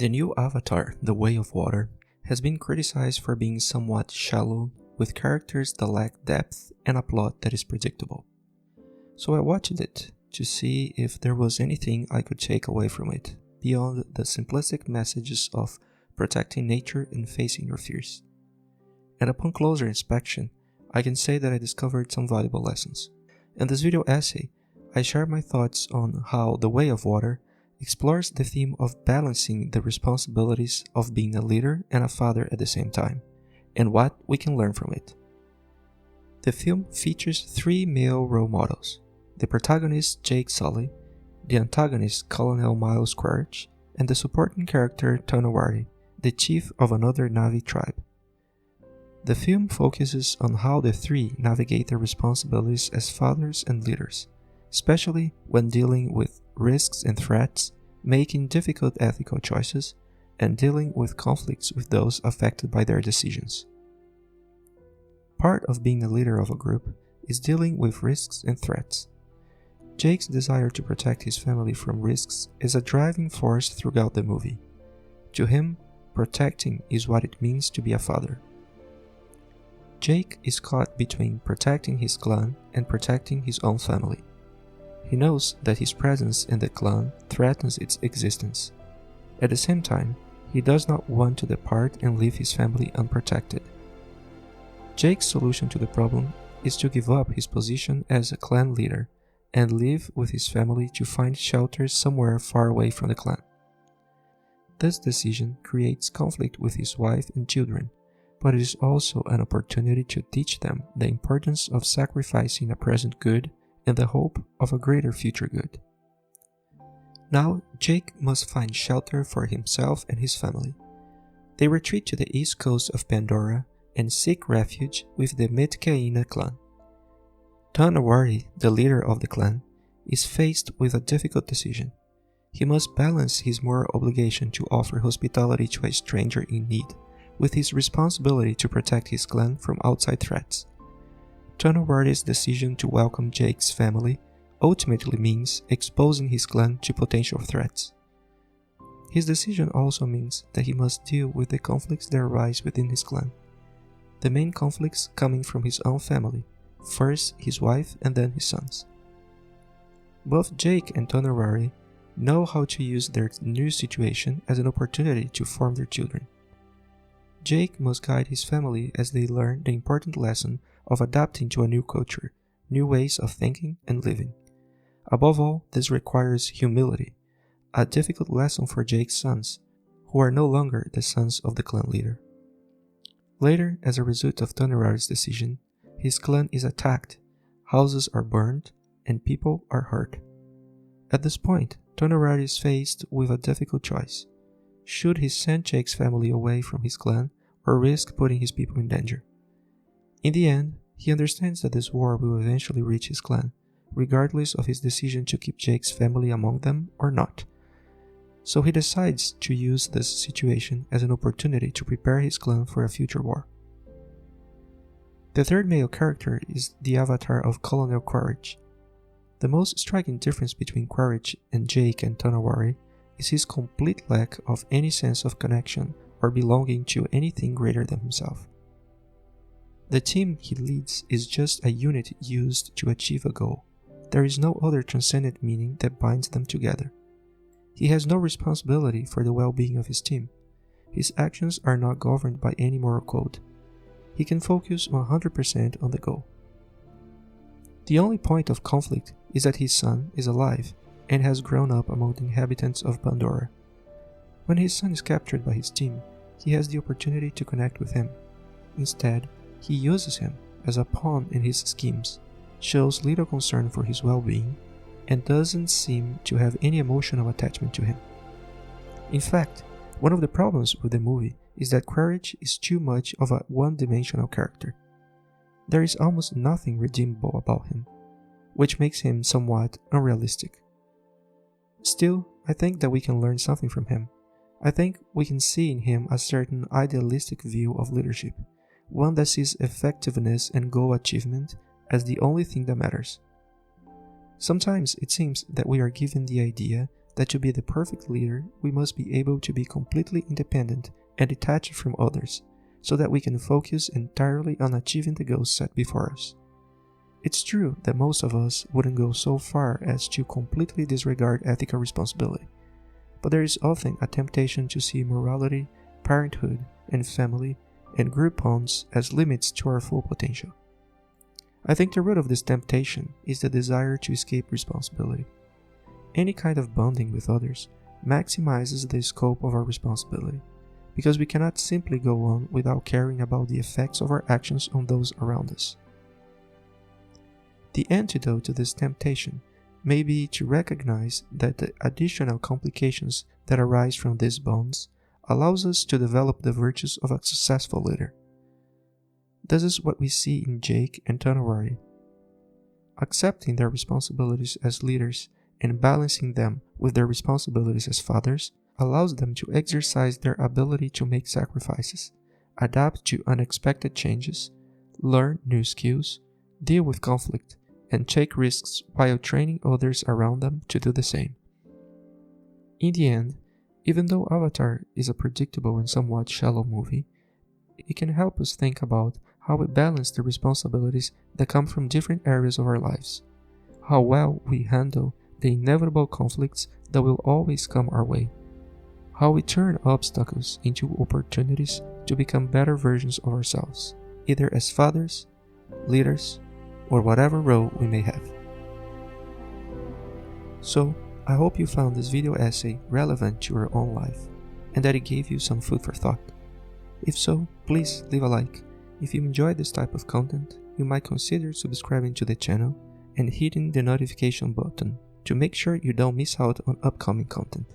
The new Avatar, The Way of Water, has been criticized for being somewhat shallow, with characters that lack depth and a plot that is predictable. So I watched it to see if there was anything I could take away from it, beyond the simplistic messages of protecting nature and facing your fears. And upon closer inspection, I can say that I discovered some valuable lessons. In this video essay, I share my thoughts on how The Way of Water explores the theme of balancing the responsibilities of being a leader and a father at the same time, and what we can learn from it. The film features three male role models: the protagonist Jake Sully, the antagonist Colonel Miles Quaritch, and the supporting character Tonowari, the chief of another Na'vi tribe. The film focuses on how the three navigate their responsibilities as fathers and leaders, especially when dealing with risks and threats, making difficult ethical choices, and dealing with conflicts with those affected by their decisions. Part of being a leader of a group is dealing with risks and threats. Jake's desire to protect his family from risks is a driving force throughout the movie. To him, protecting is what it means to be a father. Jake is caught between protecting his clan and protecting his own family. He knows that his presence in the clan threatens its existence. At the same time, he does not want to depart and leave his family unprotected. Jake's solution to the problem is to give up his position as a clan leader and live with his family to find shelter somewhere far away from the clan. This decision creates conflict with his wife and children, but it is also an opportunity to teach them the importance of sacrificing a present good in the hope of a greater future good. Now, Jake must find shelter for himself and his family. They retreat to the east coast of Pandora and seek refuge with the Mitkaina clan. Tonowari, the leader of the clan, is faced with a difficult decision. He must balance his moral obligation to offer hospitality to a stranger in need with his responsibility to protect his clan from outside threats. Tonowari's decision to welcome Jake's family ultimately means exposing his clan to potential threats. His decision also means that he must deal with the conflicts that arise within his clan. The main conflicts coming from his own family, first his wife and then his sons. Both Jake and Tonowari know how to use their new situation as an opportunity to form their children. Jake must guide his family as they learn the important lesson of adapting to a new culture, new ways of thinking and living. Above all, this requires humility, a difficult lesson for Jake's sons, who are no longer the sons of the clan leader. Later, as a result of Tonowari's decision, his clan is attacked, houses are burned, and people are hurt. At this point, Tonowari is faced with a difficult choice. Should he send Jake's family away from his clan or risk putting his people in danger? In the end, he understands that this war will eventually reach his clan, regardless of his decision to keep Jake's family among them or not. So he decides to use this situation as an opportunity to prepare his clan for a future war. The third male character is the avatar of Colonel Quaritch. The most striking difference between Quaritch and Jake and Tonowari is his complete lack of any sense of connection or belonging to anything greater than himself. The team he leads is just a unit used to achieve a goal. There is no other transcendent meaning that binds them together. He has no responsibility for the well-being of his team. His actions are not governed by any moral code. He can focus 100% on the goal. The only point of conflict is that his son is alive and has grown up among the inhabitants of Pandora. When his son is captured by his team, he has the opportunity to connect with him. Instead, he uses him as a pawn in his schemes, shows little concern for his well-being, and doesn't seem to have any emotional attachment to him. In fact, one of the problems with the movie is that Quaritch is too much of a one-dimensional character. There is almost nothing redeemable about him, which makes him somewhat unrealistic. Still, I think that we can learn something from him. I think we can see in him a certain idealistic view of leadership, one that sees effectiveness and goal achievement as the only thing that matters. Sometimes it seems that we are given the idea that to be the perfect leader, we must be able to be completely independent and detached from others, so that we can focus entirely on achieving the goals set before us. It's true that most of us wouldn't go so far as to completely disregard ethical responsibility, but there is often a temptation to see morality, parenthood, and family, and group bonds as limits to our full potential. I think the root of this temptation is the desire to escape responsibility. Any kind of bonding with others maximizes the scope of our responsibility, because we cannot simply go on without caring about the effects of our actions on those around us. The antidote to this temptation may be to recognize that the additional complications that arise from these bonds allows us to develop the virtues of a successful leader. This is what we see in Jake and Tonawari. Accepting their responsibilities as leaders and balancing them with their responsibilities as fathers allows them to exercise their ability to make sacrifices, adapt to unexpected changes, learn new skills, deal with conflict, and take risks while training others around them to do the same. In the end, even though Avatar is a predictable and somewhat shallow movie, it can help us think about how we balance the responsibilities that come from different areas of our lives, how well we handle the inevitable conflicts that will always come our way, how we turn obstacles into opportunities to become better versions of ourselves, either as fathers, leaders, or whatever role we may have. So, I hope you found this video essay relevant to your own life, and that it gave you some food for thought. If so, please leave a like. If you enjoy this type of content, you might consider subscribing to the channel and hitting the notification button to make sure you don't miss out on upcoming content.